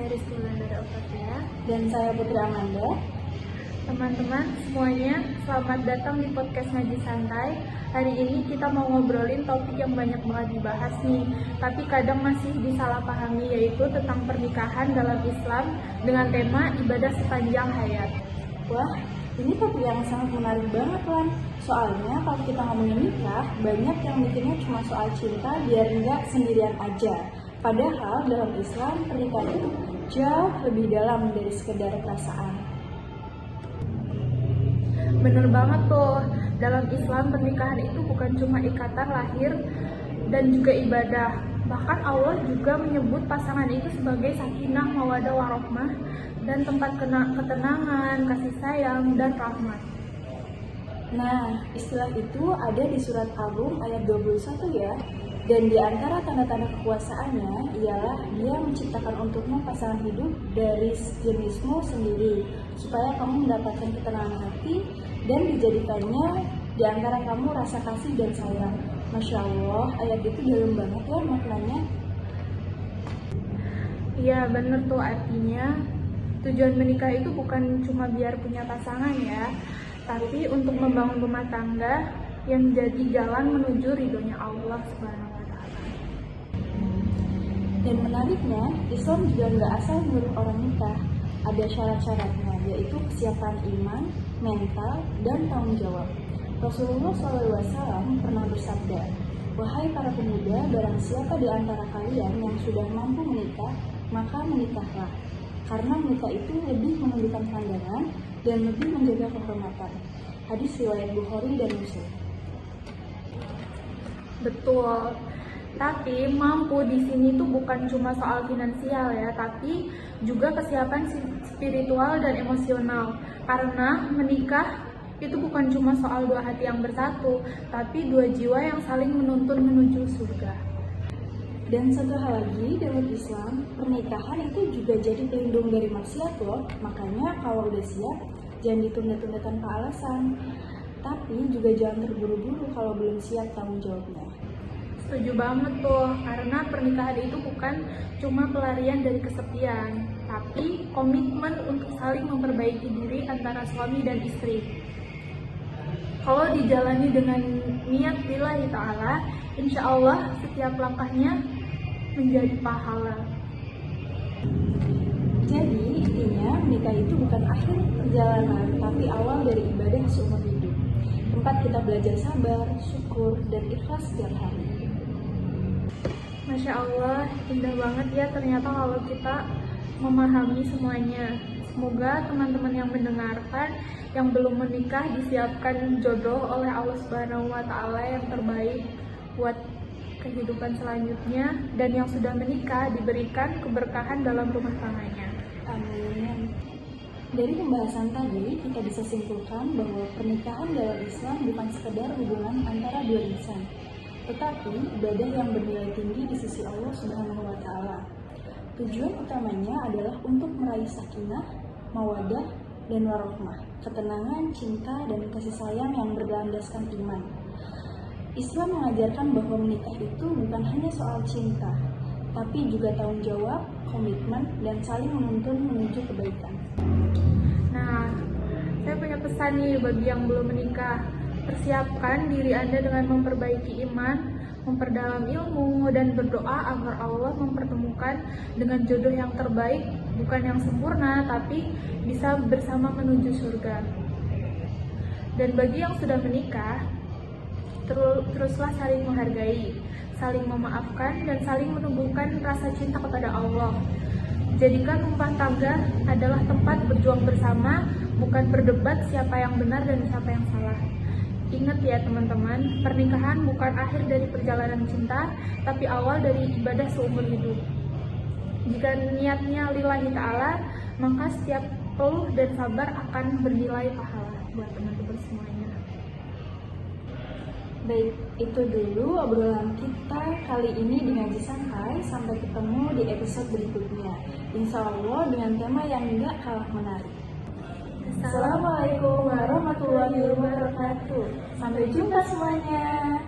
saya Rizky dari Oktavia. Dan saya Putri Amanda. Teman-teman semuanya, selamat datang di podcast Ngaji Santai. Hari ini kita mau ngobrolin topik yang banyak banget dibahas nih, tapi kadang masih disalahpahami, yaitu tentang pernikahan dalam Islam dengan tema ibadah sepanjang hayat. Wah, ini topik yang sangat menarik banget, Lan. Soalnya kalau kita ngomongin nikah, banyak yang mikirnya cuma soal cinta biar nggak sendirian aja. Padahal dalam Islam, pernikahan itu jauh lebih dalam dari sekedar perasaan. Bener banget tuh, dalam Islam pernikahan itu bukan cuma ikatan lahir dan juga ibadah. Bahkan Allah juga menyebut pasangan itu sebagai sakinah, mawaddah, warahmah, dan tempat ketenangan, kasih sayang, dan rahmat. Nah, istilah itu ada di surat Al-Rum ayat 21 ya. Dan di antara tanda-tanda kekuasaannya ialah dia menciptakan untukmu pasangan hidup dari jenismu sendiri, supaya kamu mendapatkan ketenangan hati dan dijadikannya di antara kamu rasa kasih dan sayang. Masya Allah, ayat itu dalam banget ya maknanya. Iya bener tuh, artinya tujuan menikah itu bukan cuma biar punya pasangan ya, tapi untuk membangun rumah tangga yang jadi jalan menuju ridhonya Allah Subhanahu wa Ta'ala. Dan menariknya, Islam juga nggak asal nyuruh orang nikah. Ada syarat-syaratnya, yaitu kesiapan iman, mental, dan tanggung jawab. Rasulullah SAW pernah bersabda, "Wahai para pemuda, barang siapa di antara kalian yang sudah mampu menikah, maka menikahlah. Karena menikah itu lebih menundukkan pandangan dan lebih menjaga kehormatan." Hadis riwayat Bukhari dan Muslim. Betul. Tapi mampu di sini tuh bukan cuma soal finansial ya, tapi juga kesiapan spiritual dan emosional. Karena menikah itu bukan cuma soal dua hati yang bersatu, tapi dua jiwa yang saling menuntun menuju surga. Dan satu hal lagi, dalam Islam, pernikahan itu juga jadi pelindung dari maksiat loh. Makanya kalau udah siap, jangan ditunda-tunda tanpa alasan. Tapi juga jangan terburu-buru kalau belum siap tanggung jawabnya. Setuju banget tuh, karena pernikahan itu bukan cuma pelarian dari kesepian, tapi komitmen untuk saling memperbaiki diri antara suami dan istri. Kalau dijalani dengan niat lillahi ta'ala, insya Allah setiap langkahnya menjadi pahala. Jadi intinya menikah itu bukan akhir perjalanan, tapi awal dari ibadah seumur hidup. Tempat kita belajar sabar, syukur, dan ikhlas setiap hari. Masya Allah, indah banget ya ternyata kalau kita memahami semuanya. Semoga teman-teman yang mendengarkan, yang belum menikah disiapkan jodoh oleh Allah Subhanahu wa Ta'ala yang terbaik buat kehidupan selanjutnya, dan yang sudah menikah diberikan keberkahan dalam rumah tangganya. Amin. Dari pembahasan tadi, kita bisa simpulkan bahwa pernikahan dalam Islam bukan sekedar hubungan antara dua insan, tetapi ibadah yang bernilai tinggi di sisi Allah Subhanahu wa Ta'ala. Tujuan utamanya adalah untuk meraih sakinah, mawaddah, dan warahmah, ketenangan, cinta, dan kasih sayang yang berlandaskan iman. Islam mengajarkan bahwa menikah itu bukan hanya soal cinta, tapi juga tanggung jawab, komitmen, dan saling menuntun menuju kebaikan. Nah, saya punya pesan nih bagi yang belum menikah. Persiapkan diri Anda dengan memperbaiki iman, memperdalam ilmu, dan berdoa agar Allah mempertemukan dengan jodoh yang terbaik, bukan yang sempurna, tapi bisa bersama menuju surga. Dan bagi yang sudah menikah, teruslah saling menghargai, saling memaafkan, dan saling menumbuhkan rasa cinta kepada Allah. Jadikan rumah tangga adalah tempat berjuang bersama, bukan berdebat siapa yang benar dan siapa yang salah. Ingat ya teman-teman, pernikahan bukan akhir dari perjalanan cinta, tapi awal dari ibadah seumur hidup. Jika niatnya lillahi ta'ala, maka setiap peluh dan sabar akan bernilai pahala buat teman-teman semuanya. Baik, itu dulu obrolan kita kali ini di Ngaji Santai. Sampai ketemu di episode berikutnya, insya Allah dengan tema yang gak kalah menarik. Assalamualaikum warahmatullahi wabarakatuh. Sampai jumpa semuanya.